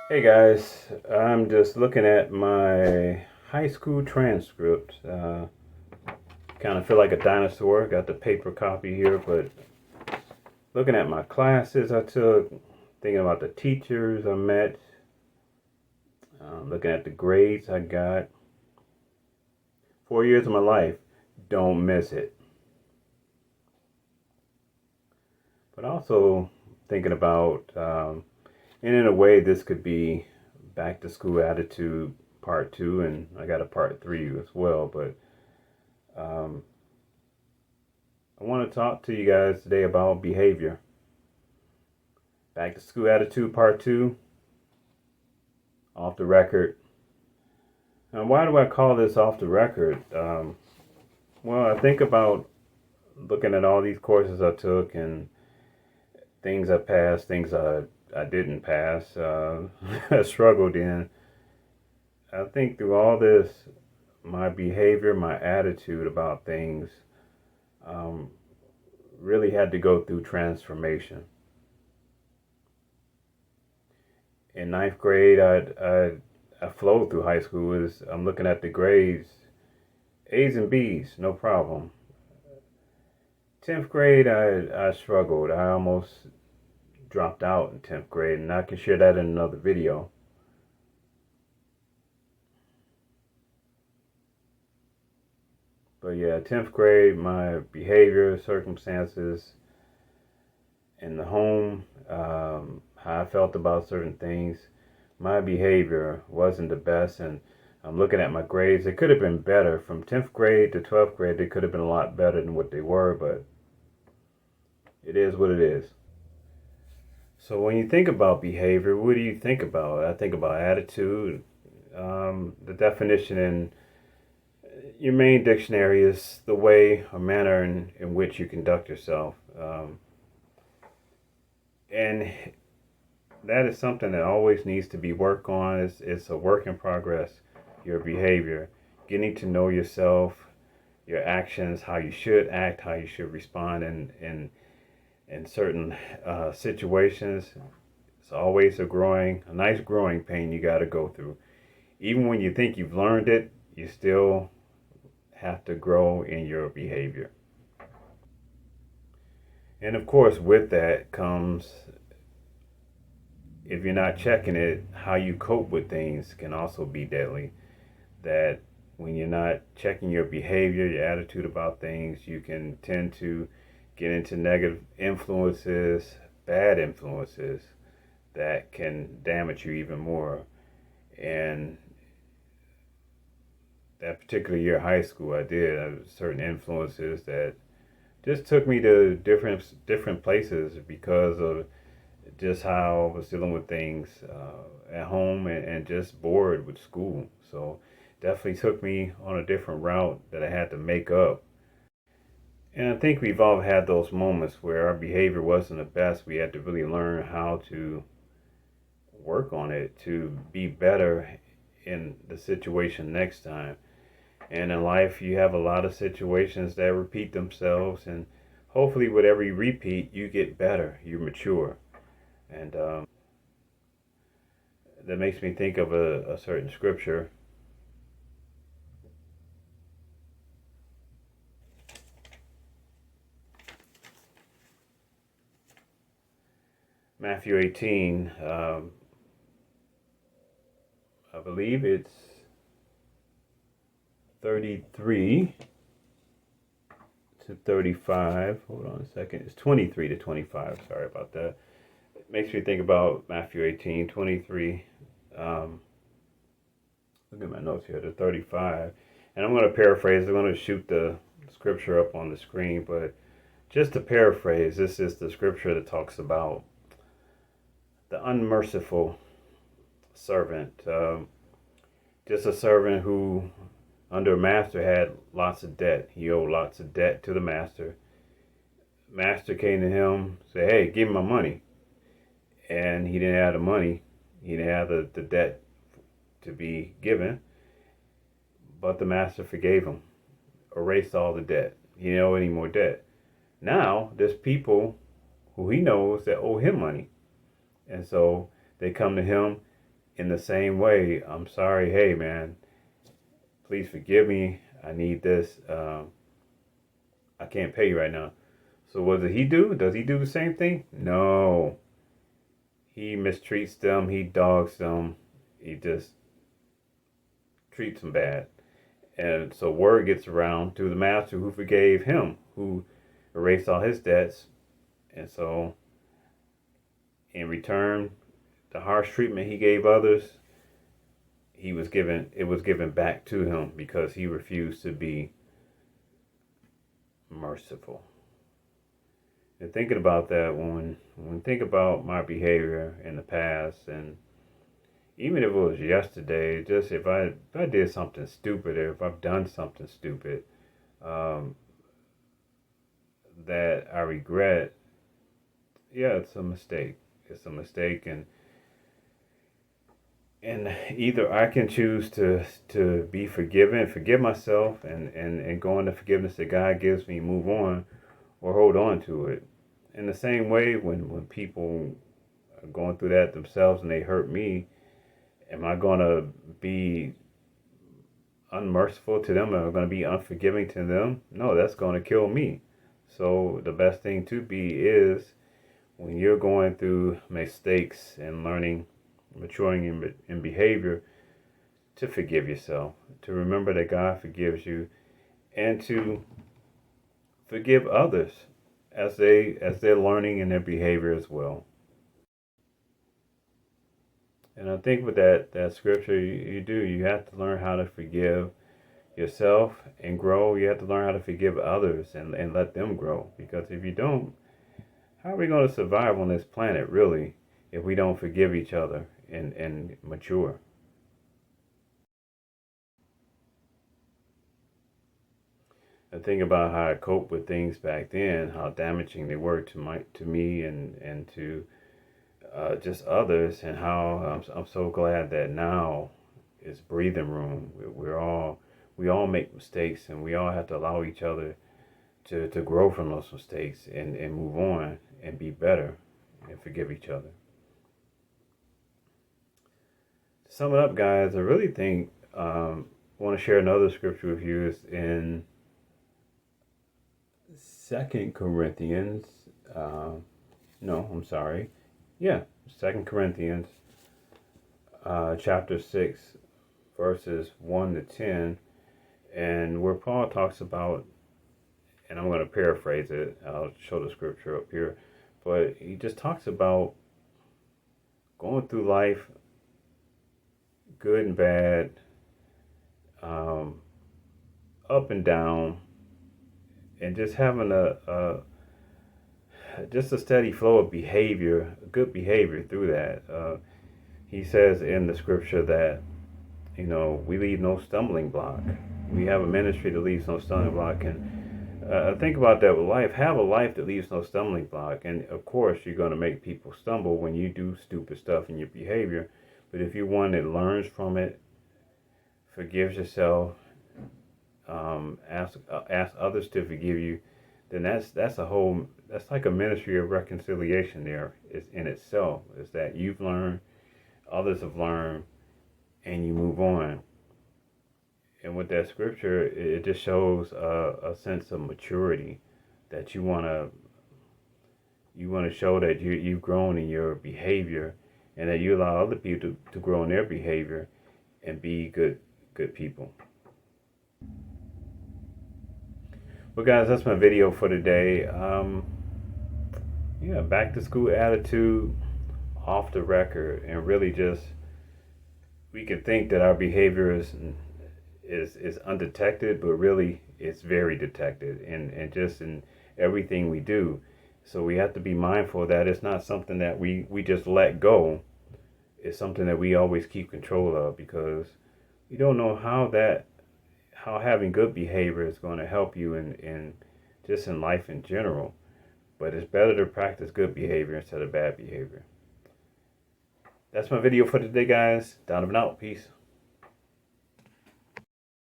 Hey guys, I'm just looking at my high school transcript. Kind of feel like a dinosaur. Got the paper copy here, but looking at my classes I took, thinking about the teachers I met, looking at the grades I got. 4 years of my life, don't miss it. But also thinking about, and in a way, this could be back to school attitude part two, and I got a part three as well, but. Um, I want to talk to you guys today about behavior. Back to school attitude part two, off the record. And why do I call this off the record? Well, I think about looking at all these courses I took and things I passed, things I didn't pass, I struggled in. I think through all this, my behavior, my attitude about things um, really had to go through transformation. In ninth grade, I flowed through high school. I'm looking at the grades, A's and B's, no problem. 10th grade, I struggled. I almost dropped out in 10th grade, and I can share that in another video. But yeah, 10th grade, my behavior, circumstances in the home, how I felt about certain things, my behavior wasn't the best, and I'm looking at my grades. It could have been better. From 10th grade to 12th grade, they could have been a lot better than what they were, but it is what it is. So when you think about behavior, what do you think about? I think about attitude. The definition in your main dictionary is the way or manner in which you conduct yourself. And that is something that always needs to be worked on. It's a work in progress. Your behavior, getting to know yourself, your actions, how you should act, how you should respond in certain situations. It's always a nice growing pain you got to go through. Even when you think you've learned it, you still have to grow in your behavior. And of course, with that comes, if you're not checking it, how you cope with things can also be deadly. That when you're not checking your behavior, your attitude about things, you can tend to get into negative influences, bad influences that can damage you even more. And that particular year, high school, I did certain influences that just took me to different places because of just how I was dealing with things at home and just bored with school. So definitely took me on a different route that I had to make up. And I think we've all had those moments where our behavior wasn't the best. We had to really learn how to work on it to be better in the situation next time. And in life, you have a lot of situations that repeat themselves, and hopefully, with every repeat, you get better, you mature. And that makes me think of a certain scripture. Matthew 18, I believe it's 33 to 35. Hold on a second. It's 23 to 25. Sorry about that. It makes me think about Matthew 18, 23. Look at my notes here, to 35. And I'm going to paraphrase. I'm going to shoot the scripture up on the screen, but just to paraphrase, this is the scripture that talks about the unmerciful servant. Just a servant who, under a master, had lots of debt. He owed lots of debt to the master. Master came to him, said, "Hey, give me my money." And he didn't have the money. He didn't have the debt to be given. But the master forgave him, erased all the debt. He didn't owe any more debt. Now, there's people who he knows that owe him money. And so they come to him in the same way, I'm sorry, hey man, please forgive me. I need this. I can't pay you right now. So what does he do? Does he do the same thing? No. He mistreats them. He dogs them. He just treats them bad. And so word gets around to the master who forgave him, who erased all his debts. And so in return, the harsh treatment he gave others, it was given back to him because he refused to be merciful. And thinking about that, when I think about my behavior in the past, and even if it was yesterday, just if I did something stupid, or if I've done something stupid um, that I regret, yeah, it's a mistake. It's a mistake, and either I can choose to be forgiven, forgive myself, and go into forgiveness that God gives me, move on, or hold on to it. In the same way, when people are going through that themselves and they hurt me, am I going to be unmerciful to them? Am I going to be unforgiving to them? No, that's going to kill me. So the best thing to be is, when you're going through mistakes and learning, maturing in behavior, to forgive yourself, to remember that God forgives you, and to forgive others as they're learning in their behavior as well. And I think with that scripture, you have to learn how to forgive yourself and grow. You have to learn how to forgive others and let them grow. Because if you don't, how are we going to survive on this planet, really, if we don't forgive each other and mature? And think about how I coped with things back then, how damaging they were to me and to just others, and how I'm so glad that now is breathing room. We all make mistakes, and we all have to allow each other to grow from those mistakes and move on and be better and forgive each other. To sum it up, guys, I really think I want to share another scripture with you. Is in 2 Corinthians. No, I'm sorry. Yeah, 2 Corinthians, chapter 6, verses 1 to 10, and where Paul talks about, and I'm going to paraphrase it. I'll show the scripture up here, but he just talks about going through life, good and bad, up and down, and just having just a steady flow of behavior, good behavior through that. He says in the scripture that, we leave no stumbling block. We have a ministry that leaves no stumbling block. And think about that with life. Have a life that leaves no stumbling block. And of course, you're going to make people stumble when you do stupid stuff in your behavior. But if you're one that learns from it, forgives yourself, ask others to forgive you, then that's like a ministry of reconciliation there is in itself. Is that you've learned, others have learned, and you move on. And with that scripture, it just shows a sense of maturity, that you want to show that you've grown in your behavior, and that you allow other people to grow in their behavior and be good people. Well, guys, that's my video for today. Back to school attitude, off the record, and really just, we can think that our behavior is undetected, but really it's very detected, and just in everything we do. So we have to be mindful that it's not something that we just let go. It's something that we always keep control of, because you don't know how having good behavior is going to help you in just in life in general. But it's better to practice good behavior instead of bad behavior. That's my video for today, guys. Donovan out. Peace.